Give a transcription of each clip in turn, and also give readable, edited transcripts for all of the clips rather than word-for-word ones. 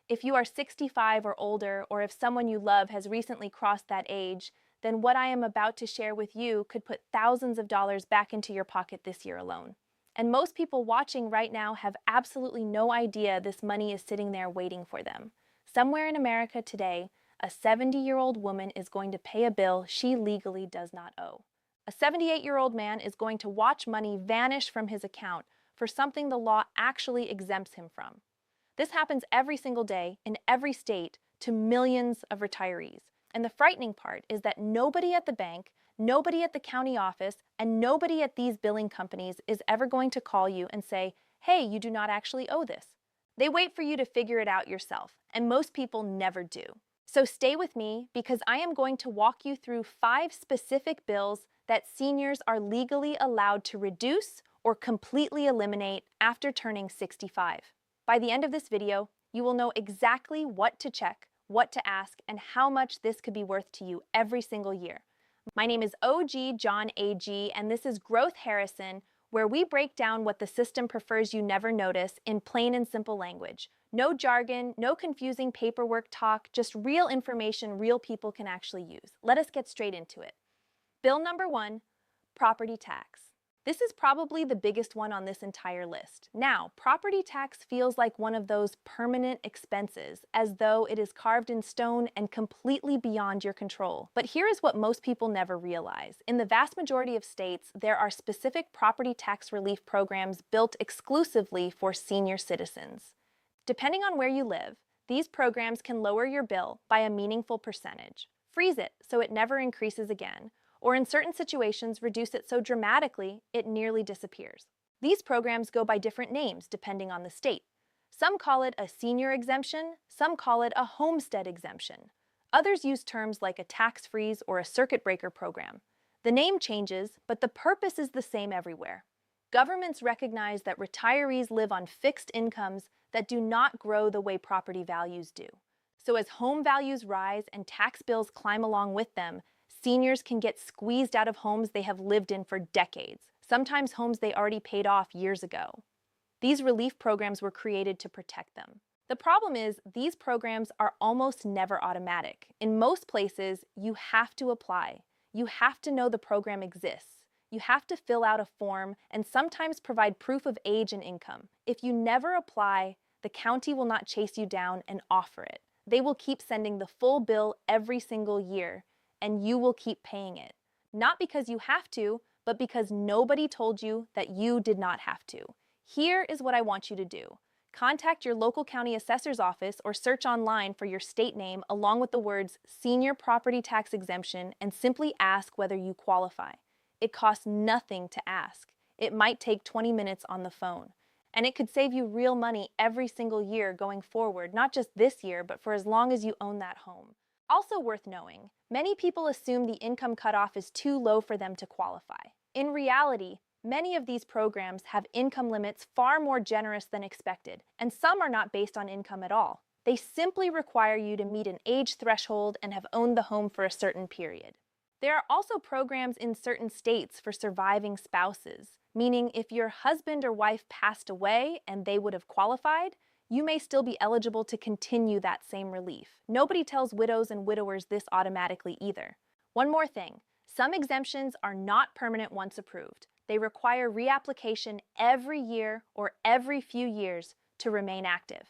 If you are 65 or older, or if someone you love has recently crossed that age, then what I am about to share with you could put thousands of dollars back into your pocket this year alone. And most people watching right now have absolutely no idea this money is sitting there waiting for them. Somewhere in America today, a 70-year-old woman is going to pay a bill she legally does not owe. A 78-year-old man is going to watch money vanish from his account for something the law actually exempts him from. This happens every single day in every state to millions of retirees. And the frightening part is that nobody at the bank, nobody at the county office, and nobody at these billing companies is ever going to call you and say, hey, you do not actually owe this. They wait for you to figure it out yourself, and most people never do. So stay with me because I am going to walk you through 5 specific bills that seniors are legally allowed to reduce or completely eliminate after turning 65. By the end of this video, you will know exactly what to check, what to ask, and how much this could be worth to you every single year. My name is OG John AG, and this is Growth Harrison, where we break down what the system prefers you never notice in plain and simple language. No jargon, no confusing paperwork talk, just real information real people can actually use. Let us get straight into it. Bill number 1, property tax. This is probably the biggest one on this entire list. Now, property tax feels like one of those permanent expenses, as though it is carved in stone and completely beyond your control. But here is what most people never realize. In the vast majority of states, there are specific property tax relief programs built exclusively for senior citizens. Depending on where you live, these programs can lower your bill by a meaningful percentage, freeze it so it never increases again, or in certain situations reduce it so dramatically it nearly disappears. These programs go by different names depending on the state. Some call it a senior exemption, some call it a homestead exemption. Others use terms like a tax freeze or a circuit breaker program. The name changes, but the purpose is the same everywhere. Governments recognize that retirees live on fixed incomes that do not grow the way property values do. So as home values rise and tax bills climb along with them, seniors can get squeezed out of homes they have lived in for decades, sometimes homes they already paid off years ago. These relief programs were created to protect them. The problem is, these programs are almost never automatic. In most places, you have to apply. You have to know the program exists. You have to fill out a form and sometimes provide proof of age and income. If you never apply, the county will not chase you down and offer it. They will keep sending the full bill every single year, and you will keep paying it. Not because you have to, but because nobody told you that you did not have to. Here is what I want you to do. Contact your local county assessor's office or search online for your state name along with the words Senior Property Tax Exemption and simply ask whether you qualify. It costs nothing to ask. It might take 20 minutes on the phone. And it could save you real money every single year going forward, not just this year, but for as long as you own that home. Also worth knowing, many people assume the income cutoff is too low for them to qualify. In reality, many of these programs have income limits far more generous than expected, and some are not based on income at all. They simply require you to meet an age threshold and have owned the home for a certain period. There are also programs in certain states for surviving spouses, meaning if your husband or wife passed away and they would have qualified, you may still be eligible to continue that same relief. Nobody tells widows and widowers this automatically either. One more thing, some exemptions are not permanent once approved. They require reapplication every year or every few years to remain active.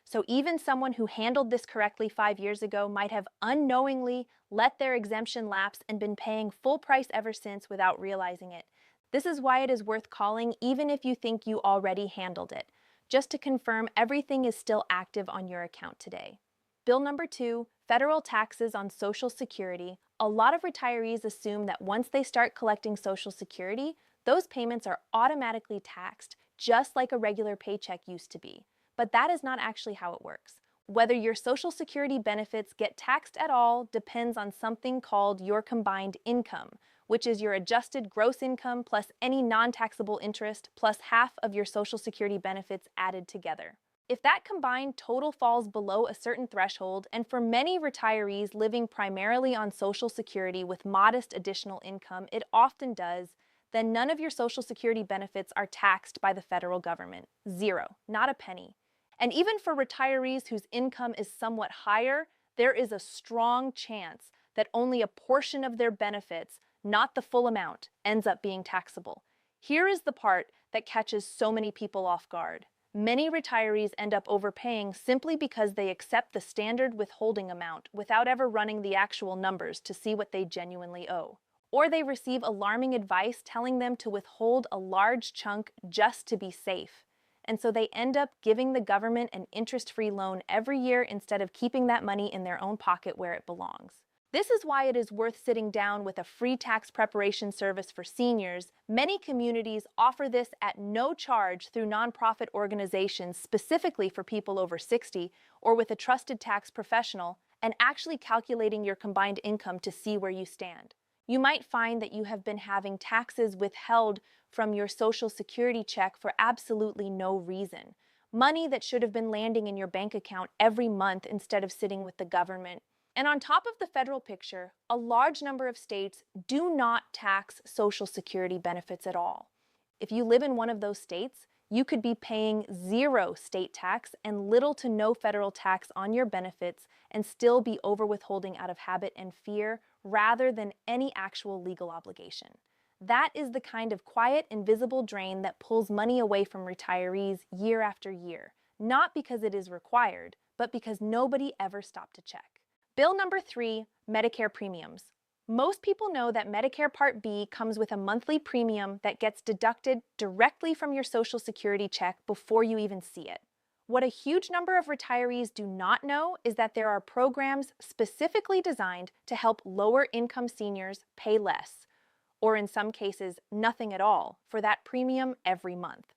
So even someone who handled this correctly 5 years ago might have unknowingly let their exemption lapse and been paying full price ever since without realizing it. This is why it is worth calling even if you think you already handled it, just to confirm everything is still active on your account today. Bill number 2, federal taxes on Social Security. A lot of retirees assume that once they start collecting Social Security, those payments are automatically taxed, just like a regular paycheck used to be. But that is not actually how it works. Whether your Social Security benefits get taxed at all depends on something called your combined income, which is your adjusted gross income plus any non-taxable interest plus half of your Social Security benefits added together. If that combined total falls below a certain threshold, and for many retirees living primarily on Social Security with modest additional income, it often does, then none of your Social Security benefits are taxed by the federal government. Zero, not a penny. And even for retirees whose income is somewhat higher, there is a strong chance that only a portion of their benefits, not the full amount, ends up being taxable. Here is the part that catches so many people off guard. Many retirees end up overpaying simply because they accept the standard withholding amount without ever running the actual numbers to see what they genuinely owe. Or they receive alarming advice telling them to withhold a large chunk just to be safe. And so they end up giving the government an interest-free loan every year instead of keeping that money in their own pocket where it belongs. This is why it is worth sitting down with a free tax preparation service for seniors. Many communities offer this at no charge through nonprofit organizations specifically for people over 60 or with a trusted tax professional, and actually calculating your combined income to see where you stand. You might find that you have been having taxes withheld from your Social Security check for absolutely no reason. Money that should have been landing in your bank account every month instead of sitting with the government. And on top of the federal picture, a large number of states do not tax Social Security benefits at all. If you live in one of those states, you could be paying zero state tax and little to no federal tax on your benefits and still be overwithholding out of habit and fear rather than any actual legal obligation. That is the kind of quiet, invisible drain that pulls money away from retirees year after year, not because it is required, but because nobody ever stopped to check. Bill number 3, Medicare premiums. Most people know that Medicare Part B comes with a monthly premium that gets deducted directly from your Social Security check before you even see it. What a huge number of retirees do not know is that there are programs specifically designed to help lower-income seniors pay less, or in some cases, nothing at all, for that premium every month.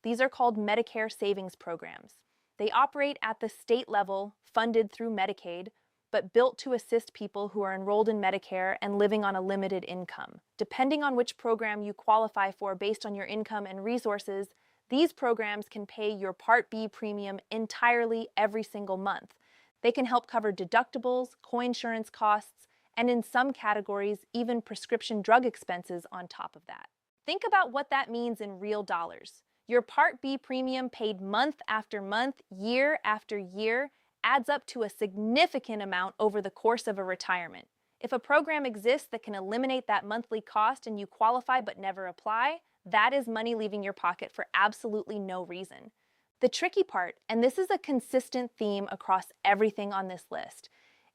These are called Medicare savings programs. They operate at the state level, funded through Medicaid, but built to assist people who are enrolled in Medicare and living on a limited income. Depending on which program you qualify for based on your income and resources, these programs can pay your Part B premium entirely every single month. They can help cover deductibles, co-insurance costs, and in some categories, even prescription drug expenses on top of that. Think about what that means in real dollars. Your Part B premium paid month after month, year after year, adds up to a significant amount over the course of a retirement. If a program exists that can eliminate that monthly cost and you qualify but never apply, that is money leaving your pocket for absolutely no reason. The tricky part, and this is a consistent theme across everything on this list,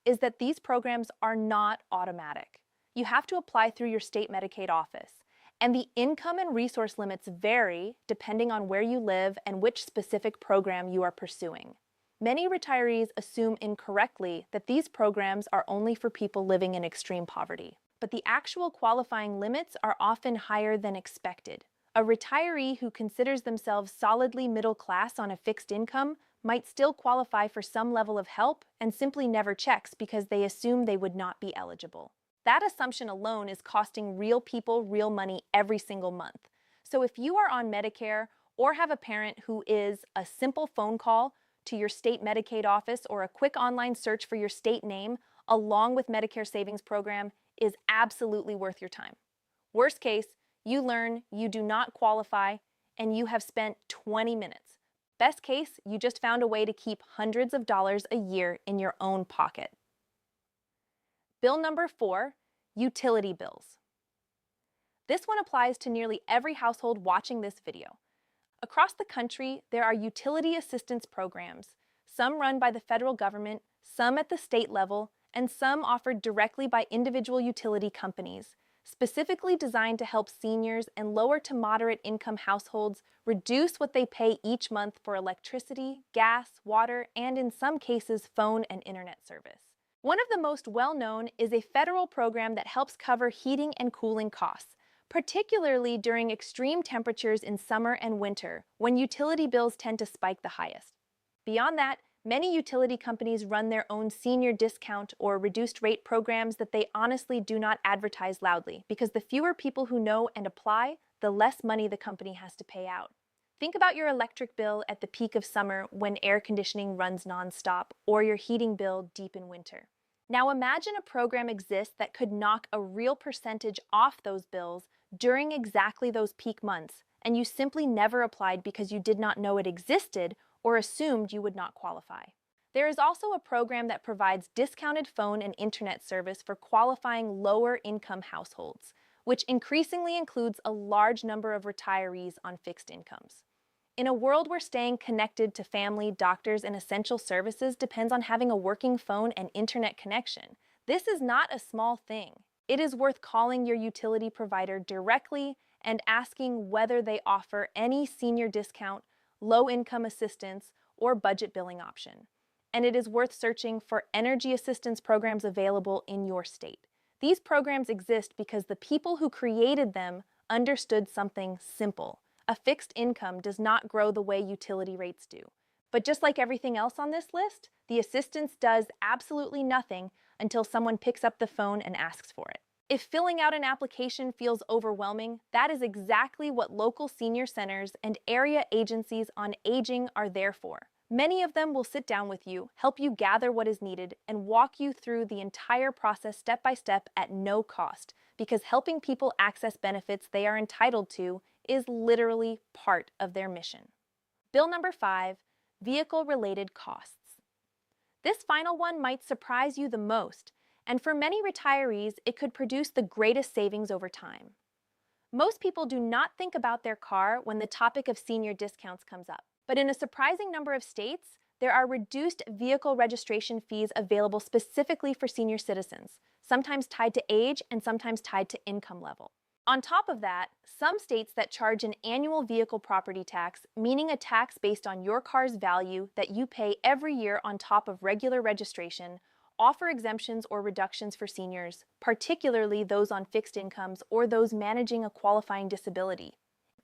is that these programs are not automatic. You have to apply through your state Medicaid office, and the income and resource limits vary depending on where you live and which specific program you are pursuing. Many retirees assume incorrectly that these programs are only for people living in extreme poverty, but the actual qualifying limits are often higher than expected. A retiree who considers themselves solidly middle class on a fixed income might still qualify for some level of help and simply never checks because they assume they would not be eligible. That assumption alone is costing real people real money every single month. So if you are on Medicare or have a parent who is, a simple phone call to your state Medicaid office or a quick online search for your state name, along with Medicare Savings Program, is absolutely worth your time. Worst case, you learn you do not qualify and you have spent 20 minutes. Best case, you just found a way to keep hundreds of dollars a year in your own pocket. Bill number 4, utility bills. This one applies to nearly every household watching this video. Across the country, there are utility assistance programs, some run by the federal government, some at the state level, and some offered directly by individual utility companies, specifically designed to help seniors and lower to moderate income households reduce what they pay each month for electricity, gas, water, and in some cases, phone and internet service. One of the most well-known is a federal program that helps cover heating and cooling costs, particularly during extreme temperatures in summer and winter, when utility bills tend to spike the highest. Beyond that, many utility companies run their own senior discount or reduced rate programs that they honestly do not advertise loudly, because the fewer people who know and apply, the less money the company has to pay out. Think about your electric bill at the peak of summer when air conditioning runs nonstop, or your heating bill deep in winter. Now imagine a program exists that could knock a real percentage off those bills during exactly those peak months, and you simply never applied because you did not know it existed or assumed you would not qualify. There is also a program that provides discounted phone and internet service for qualifying lower-income households, which increasingly includes a large number of retirees on fixed incomes. In a world where staying connected to family, doctors, and essential services depends on having a working phone and internet connection, this is not a small thing. It is worth calling your utility provider directly and asking whether they offer any senior discount, low-income assistance, or budget billing option. And it is worth searching for energy assistance programs available in your state. These programs exist because the people who created them understood something simple. A fixed income does not grow the way utility rates do. But just like everything else on this list, the assistance does absolutely nothing until someone picks up the phone and asks for it. If filling out an application feels overwhelming, that is exactly what local senior centers and area agencies on aging are there for. Many of them will sit down with you, help you gather what is needed, and walk you through the entire process step by step at no cost, because helping people access benefits they are entitled to is literally part of their mission. Bill number 5, vehicle-related costs. This final one might surprise you the most, and for many retirees, it could produce the greatest savings over time. Most people do not think about their car when the topic of senior discounts comes up, but in a surprising number of states, there are reduced vehicle registration fees available specifically for senior citizens, sometimes tied to age and sometimes tied to income level. On top of that, some states that charge an annual vehicle property tax, meaning a tax based on your car's value that you pay every year on top of regular registration, offer exemptions or reductions for seniors, particularly those on fixed incomes or those managing a qualifying disability.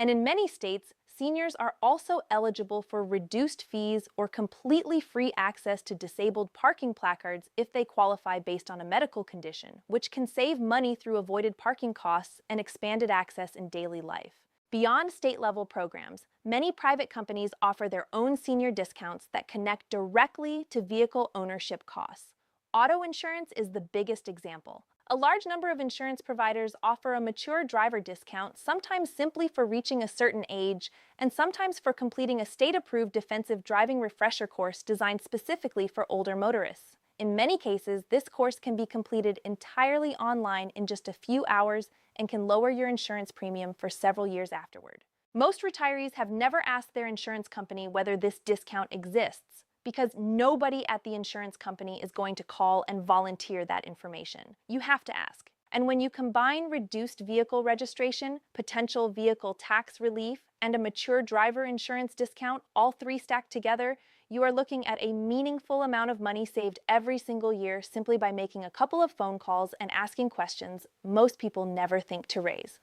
And in many states, seniors are also eligible for reduced fees or completely free access to disabled parking placards if they qualify based on a medical condition, which can save money through avoided parking costs and expanded access in daily life. Beyond state-level programs, many private companies offer their own senior discounts that connect directly to vehicle ownership costs. Auto insurance is the biggest example. A large number of insurance providers offer a mature driver discount, sometimes simply for reaching a certain age, and sometimes for completing a state-approved defensive driving refresher course designed specifically for older motorists. In many cases, this course can be completed entirely online in just a few hours and can lower your insurance premium for several years afterward. Most retirees have never asked their insurance company whether this discount exists, because nobody at the insurance company is going to call and volunteer that information. You have to ask. And when you combine reduced vehicle registration, potential vehicle tax relief, and a mature driver insurance discount, all three stacked together, you are looking at a meaningful amount of money saved every single year simply by making a couple of phone calls and asking questions most people never think to raise.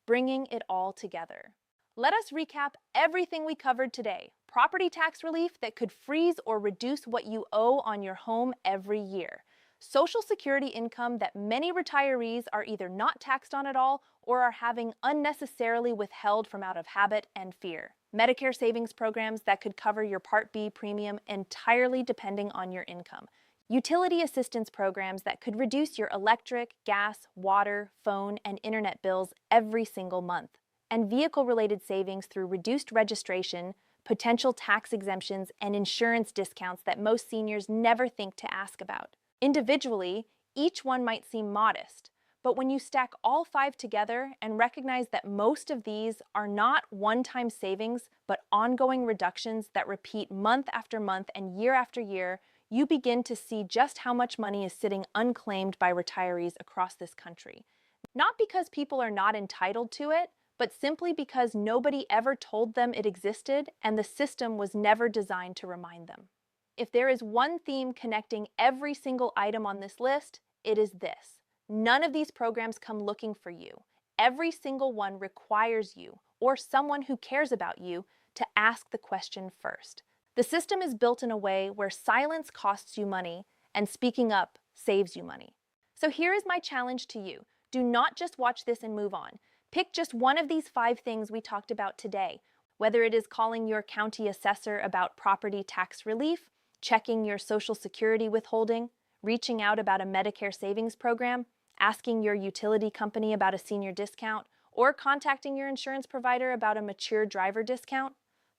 Bringing it all together. Let us recap everything we covered today. Property tax relief that could freeze or reduce what you owe on your home every year. Social Security income that many retirees are either not taxed on at all or are having unnecessarily withheld from out of habit and fear. Medicare savings programs that could cover your Part B premium entirely depending on your income. Utility assistance programs that could reduce your electric, gas, water, phone, and internet bills every single month. And vehicle-related savings through reduced registration, potential tax exemptions, and insurance discounts that most seniors never think to ask about. Individually, each one might seem modest, but when you stack all 5 together and recognize that most of these are not one-time savings, but ongoing reductions that repeat month after month and year after year, you begin to see just how much money is sitting unclaimed by retirees across this country. Not because people are not entitled to it, but simply because nobody ever told them it existed and the system was never designed to remind them. If there is one theme connecting every single item on this list, it is this. None of these programs come looking for you. Every single one requires you, or someone who cares about you, to ask the question first. The system is built in a way where silence costs you money and speaking up saves you money. So here is my challenge to you. Do not just watch this and move on. Pick just one of these 5 things we talked about today, whether it is calling your county assessor about property tax relief, checking your Social Security withholding, reaching out about a Medicare savings program, asking your utility company about a senior discount, or contacting your insurance provider about a mature driver discount.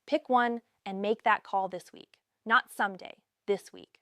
Pick one and make that call this week. Not someday, this week.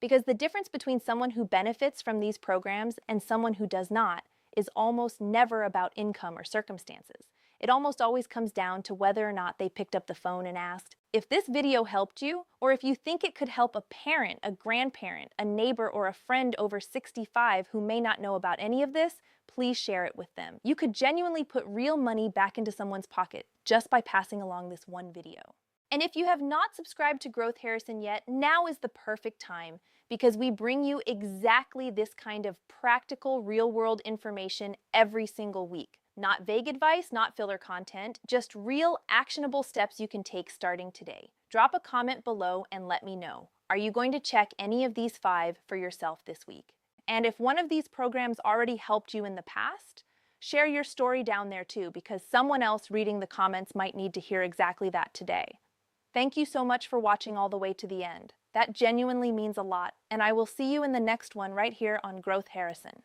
Because the difference between someone who benefits from these programs and someone who does not is almost never about income or circumstances. It almost always comes down to whether or not they picked up the phone and asked, if this video helped you, or if you think it could help a parent, a grandparent, a neighbor, or a friend over 65 who may not know about any of this, please share it with them. You could genuinely put real money back into someone's pocket just by passing along this one video. And if you have not subscribed to Growth Harrison yet, now is the perfect time because we bring you exactly this kind of practical, real-world information every single week. Not vague advice, not filler content, just real, actionable steps you can take starting today. Drop a comment below and let me know. Are you going to check any of these 5 for yourself this week? And if one of these programs already helped you in the past, share your story down there too, because someone else reading the comments might need to hear exactly that today. Thank you so much for watching all the way to the end. That genuinely means a lot, and I will see you in the next one right here on Growth Harrison.